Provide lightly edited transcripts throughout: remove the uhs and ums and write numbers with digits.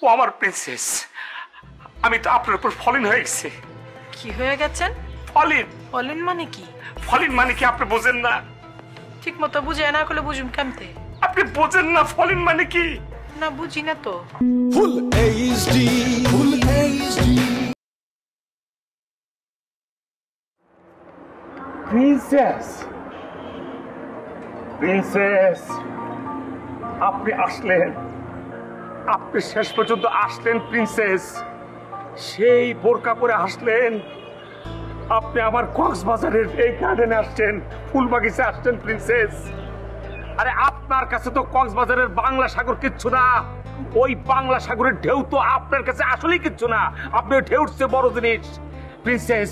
ও আমার প্রিন্সেস। আমি তো আপনার উপর ফলিন হয়ে গেছি। কি হয়ে গেছেন? ফলিন। ফলিন মানে কি? ফলিন মানে কি আপনি বোঝেন না? ঠিক মতো বুঝে না করলে বুঝুন কেমতে? আপনি বোঝেন না ফলিন মানে কি? না বুঝি না তো। Full HD, full HD. Princess, princess, আপনি আসলেন, আপনি শেষ পর্যন্ত আসলেন প্রিন্সেস। সেই বোরকা পরে আসলেন, আপনি আমার কক্সবাজারের এই গার্ডেনে আসছেন, ফুল বাগিচা আসছেন প্রিন্সেস। আরে আপনার কাছে তো কক্সবাজারের বাংলা সাগর কিচ্ছু না, ওই বাংলা সাগরের ঢেউ তো আপনার কাছে আসলেই কিচ্ছু না। আপনি ঢেউ উঠছে বড় জিনিস প্রিন্সেস।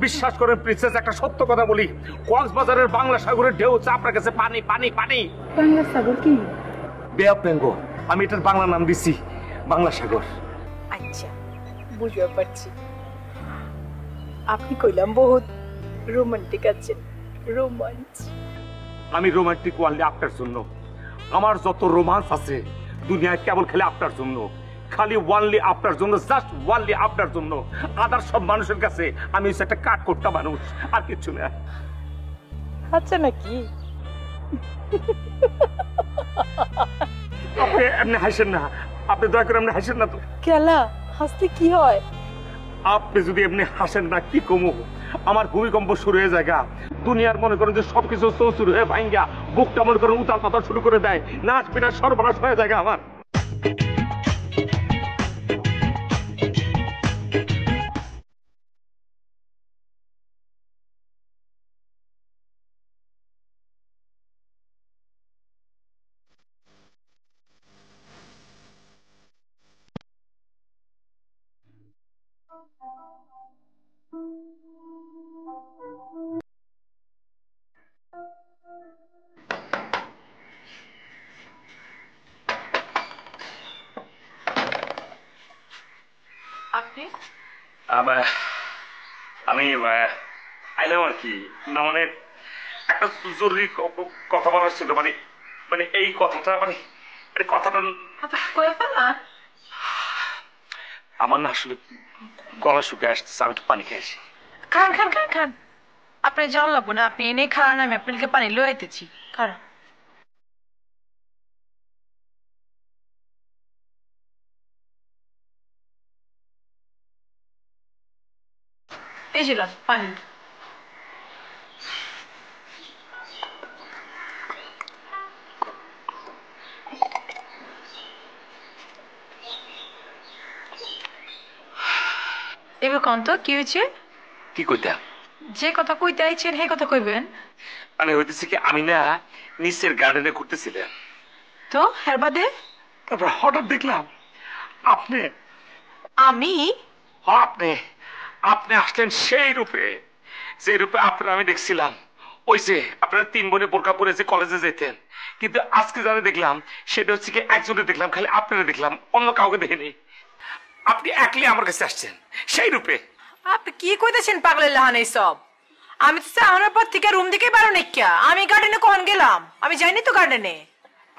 বিশ্বাস করেন প্রিন্সেস, একটা সত্য কথা বলি, কক্সবাজারের বাংলা সাগরের ঢেউ হচ্ছে আপনার কাছে পানি পানি পানি। বাংলা সাগর কি? বে অফ বেঙ্গল, আমি এটার বাংলা নাম দিছি বাংলা সাগর। আচ্ছা, বুঝতে পারছি। আপনি কইলাম বহুত রোমান্টিক আছেন। রোমান্স। আমি রোমান্টিক ওয়ানলি আপনার জন্য। আমার যত রোমান্স আছে দুনিয়ায় কেবল খালি আপনার জন্য, খালি ওয়ানলি আপনার জন্য, জাস্ট ওয়ানলি আপনার জন্য। আদার সব মানুষের কাছে আমি হচ্ছে একটা কাট করতে মানুষ, আর কিছু না। আচ্ছা নাকি? আপনি এমনি হাসেন না, আপনি দয়া করে এমনি হাসেন না তো। কেলা হাসতে কি হয়? আপনি যদি এমনি হাসেন না কি কমু, আমার ভূমিকম্প শুরু হয়ে যায়। দুনিয়ার মনে করেন যে সবকিছু শুরু হয়ে ভাঙ্গা বুকটা মনে করেন উতাল পাতাল শুরু করে দেয়, নাচ পিনাচ সর্বনাশ হয়ে যায় আমার। আপনি? আমি আইলাম আর কি, না মানে একটা জরুরি কথা বলার ছিল, মানে মানে এই কথাটা মানে কথাটা আমার না আসলে গলা শুকিয়ে আসতেছে, আমি একটু পানি খেয়ে আসি। খান খান খান খান। আপনি যাওয়া লাগবো না, আপনি এনে খান, আমি আপনাকে পানি লয়ে আইতেছি। খান। এই ছিল পানি। এবার কোন তো কি হয়েছে? কি কইতা? যে কথা কইতে আইছেন সেই কথা কইবেন। মানে হইতেছে কি, আমি না নিচের গার্ডেনে ঘুরতেছিলাম, তো এর বাদে তারপর হঠাৎ দেখলাম আপনি। আমি? আপনি আপনি আসলেন সেই রূপে, যে রূপে আপনার আমি দেখছিলাম ওই যে আপনারা 3 বোনে বোরকা পরে যে কলেজে যেতেন, কিন্তু আজকে যারা দেখলাম সেটা হচ্ছে কি একজনে দেখলাম, খালি আপনারা দেখলাম, অন্য কাউকে দেখিনি। আপনি একলি আমার কাছে আসছেন সেই রূপে। আপনি কি কইতেছেন পাগলের লাহান সব? আমি তো আমার পর থেকে রুম দিকে বেরো নাকিয়া। আমি গার্ডেনে কখন গেলাম? আমি যাইনি তো গার্ডেনে।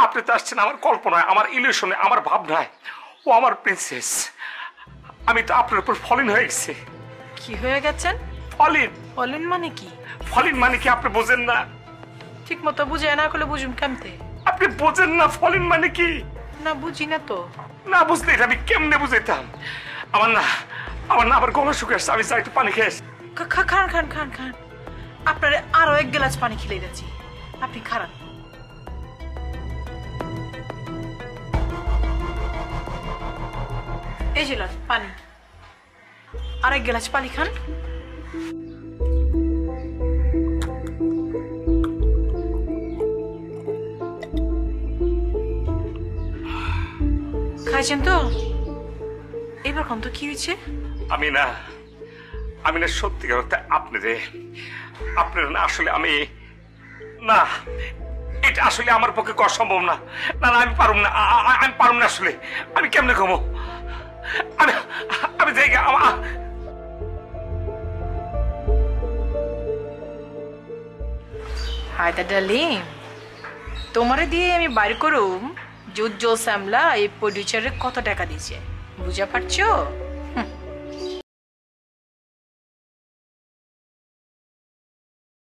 আপনি তো আসছেন আমার কল্পনায়, আমার ইলিউশনে, আমার ভাবনায়। ও আমার প্রিন্সেস, আমি তো আপনার উপর ফলিন হয়ে গেছি। কি হয়ে গেছেন? ফলিন। ফলিন মানে কি? ফলিন মানে কি আপনি বোঝেন না? ঠিক মতো বুঝে না করলে বুঝুন কেমতে? আপনি বোঝেন না ফলিন মানে কি? না বুঝি না তো। না বুঝলে এটা আমি কেমনে বুঝাইতাম? আমার না আবার গলা শুকিয়ে আসছে, আমি চাই একটু পানি খেয়ে আসি। খান খান খান খান। আপনারে আরো 1 গ্লাস পানি খেলে যাচ্ছি, আপনি খারাপ। এই ছিল পানি, আর 1 গ্লাস পানি খান। খাইছেন তো? এবার কোন তো কি হয়েছে? আমি না সত্যিকার অর্থে আপনার না আসলে আমি না, এটা আসলে আমার পক্ষে করা সম্ভব না। না না আমি পারুম না আসলে। আমি কেমনে ঘুমো? আমি জায়গা হায়দা ডালিম, তোমারে দিয়ে আমি বাইর করুম যে উজ্জ্বল শ্যামলা এই প্রডিউসারে কত টাকা দিয়েছে বুঝা পারছো